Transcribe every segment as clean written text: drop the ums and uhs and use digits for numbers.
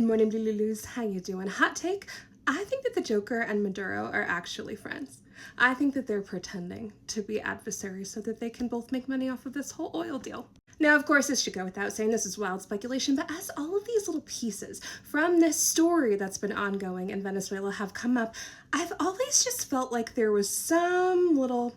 Good morning, Lululus. How you doing? Hot take? I think that the Joker and Maduro are actually friends. I think that they're pretending to be adversaries so that they can both make money off of this whole oil deal. Now, of course, this should go without saying, this is wild speculation, but as all of these little pieces from this story that's been ongoing in Venezuela have come up, I've always just felt like there was some little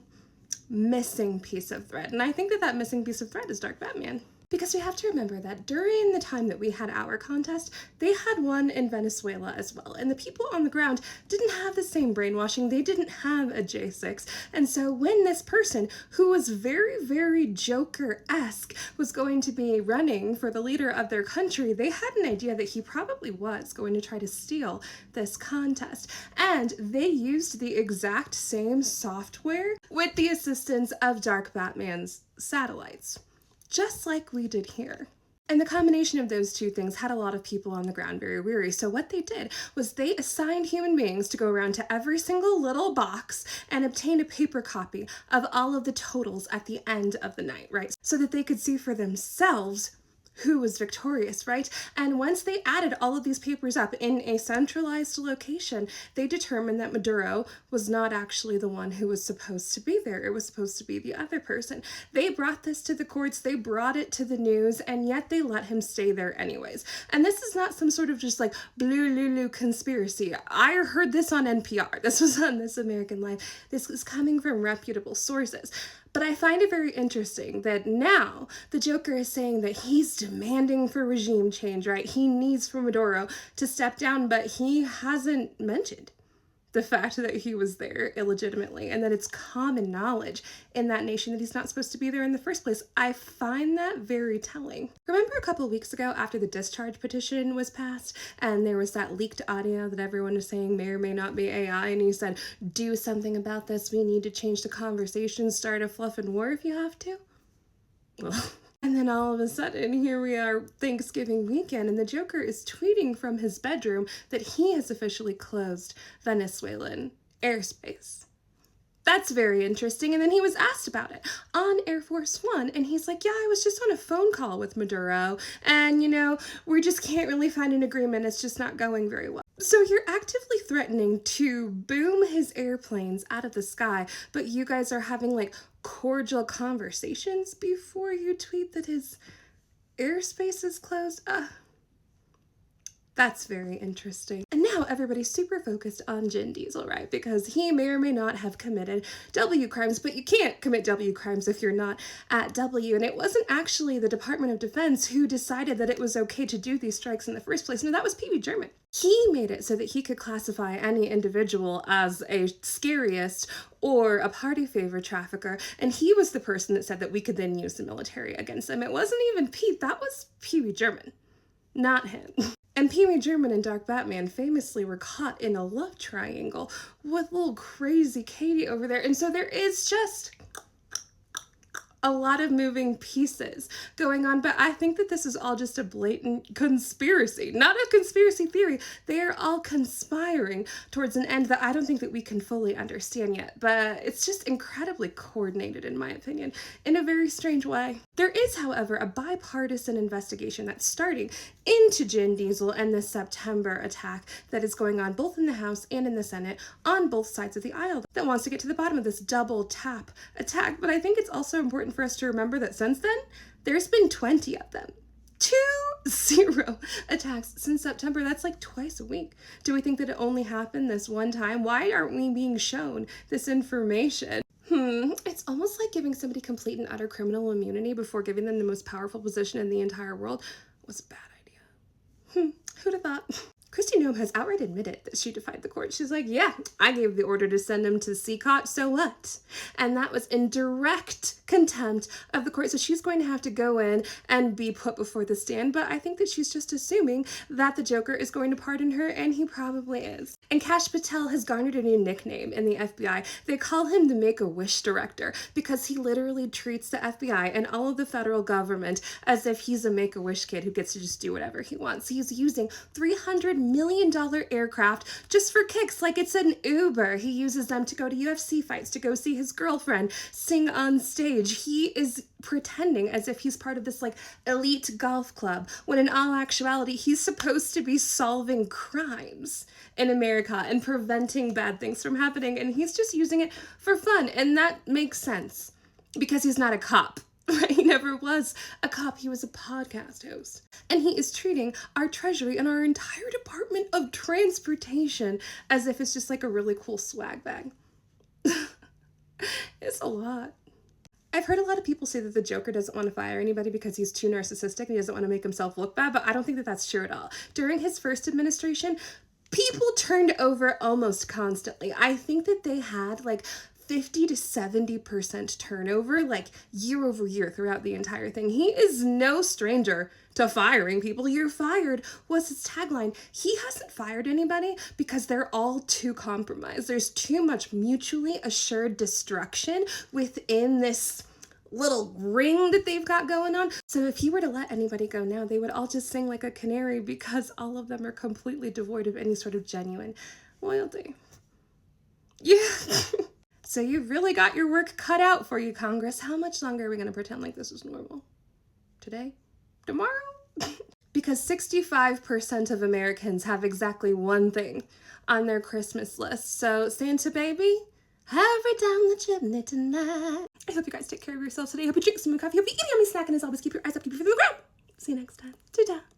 missing piece of thread. And I think that that missing piece of thread is Dark Batman. Because we have to remember that during the time that we had our contest, they had one in Venezuela as well. And the people on the ground didn't have the same brainwashing. They didn't have a J6. And so when this person, who was very, very Joker-esque, was going to be running for the leader of their country, they had an idea that he probably was going to try to steal this contest. And they used the exact same software with the assistance of Dark Batman's satellites, just like we did here. And the combination of those two things had a lot of people on the ground very weary. So what they did was they assigned human beings to go around to every single little box and obtain a paper copy of all of the totals at the end of the night, right? So that they could see for themselves who was victorious, right? And once they added all of these papers up in a centralized location, they determined that Maduro was not actually the one who was supposed to be there. It was supposed to be the other person. They brought this to the courts, they brought it to the news, and yet they let him stay there anyways. And this is not some sort of just like blue lulu conspiracy. I heard this on NPR. This was on This American Life. This is coming from reputable sources. But I find it very interesting that now the Joker is saying that he's demanding for regime change, right? He needs for Maduro to step down, but he hasn't mentioned the fact that he was there illegitimately and that it's common knowledge in that nation that he's not supposed to be there in the first place. I find that very telling. Remember a couple weeks ago after the discharge petition was passed and there was that leaked audio that everyone was saying may or may not be AI, and he said, do something about this, we need to change the conversation, start a fluffing war if you have to? Well, and then all of a sudden, here we are, Thanksgiving weekend, and the Joker is tweeting from his bedroom that he has officially closed Venezuelan airspace. That's very interesting. And then he was asked about it on Air Force One, and he's like, yeah, I was just on a phone call with Maduro, and, you know, we just can't really find an agreement. It's just not going very well. So you're actively threatening to boom his airplanes out of the sky, but you guys are having like cordial conversations before you tweet that his airspace is closed? That's very interesting. And now everybody's super focused on Vin Diesel, right? Because he may or may not have committed W crimes, but you can't commit W crimes if you're not at W. And it wasn't actually the Department of Defense who decided that it was okay to do these strikes in the first place. No, that was Pee Wee German. He made it so that he could classify any individual as a scariest or a party favor trafficker, and he was the person that said that we could then use the military against them. It wasn't even Pete, that was Pee Wee German, not him. And Pee Wee German and Dark Batman famously were caught in a love triangle with little crazy Katie over there, and so there is just a lot of moving pieces going on, but I think that this is all just a blatant conspiracy, not a conspiracy theory. They are all conspiring towards an end that I don't think that we can fully understand yet, but it's just incredibly coordinated, in my opinion, in a very strange way. There is, however, a bipartisan investigation that's starting into Vin Diesel and the September attack that is going on both in the House and in the Senate on both sides of the aisle that wants to get to the bottom of this double tap attack. But I think it's also important for us to remember that since then, there's been 20 of them. 20 attacks since September. That's like twice a week. Do we think that it only happened this one time? Why aren't we being shown this information? It's almost like giving somebody complete and utter criminal immunity before giving them the most powerful position in the entire world was a bad idea. Who'd have thought? Kristi Noem has outright admitted that she defied the court. She's like, yeah, I gave the order to send him to CCOT, so what? And that was in direct contempt of the court. So she's going to have to go in and be put before the stand. But I think that she's just assuming that the Joker is going to pardon her, and he probably is. And Kash Patel has garnered a new nickname in the FBI. They call him the Make-A-Wish director because he literally treats the FBI and all of the federal government as if he's a Make-A-Wish kid who gets to just do whatever he wants. He's using $300 million million aircraft just for kicks, like it's an Uber. He uses them to go to UFC fights, to go see his girlfriend, sing on stage. He is pretending as if he's part of this like elite golf club, when in all actuality, he's supposed to be solving crimes in America and preventing bad things from happening. And he's just using it for fun. And that makes sense because he's not a cop. He never was a cop. He was a podcast host. And he is treating our treasury and our entire Department of Transportation as if it's just like a really cool swag bag. It's a lot. I've heard a lot of people say that the Joker doesn't want to fire anybody because he's too narcissistic and he doesn't want to make himself look bad, but I don't think that that's true at all. During his first administration, people turned over almost constantly. I think that they had like 50 to 70% turnover, like year over year throughout the entire thing. He is no stranger to firing people. "You're fired" was his tagline. He hasn't fired anybody because they're all too compromised. There's too much mutually assured destruction within this little ring that they've got going on. So if he were to let anybody go now, they would all just sing like a canary because all of them are completely devoid of any sort of genuine loyalty. Yeah. So you've really got your work cut out for you, Congress. How much longer are we going to pretend like this is normal? Today? Tomorrow? Because 65% of Americans have exactly one thing on their Christmas list. So Santa baby, hurry down the chimney tonight. I hope you guys take care of yourselves today. I hope you drink some coffee. I hope you eat a yummy snack. And as always, keep your eyes up, keep your feet on the ground. See you next time. Ta-ta.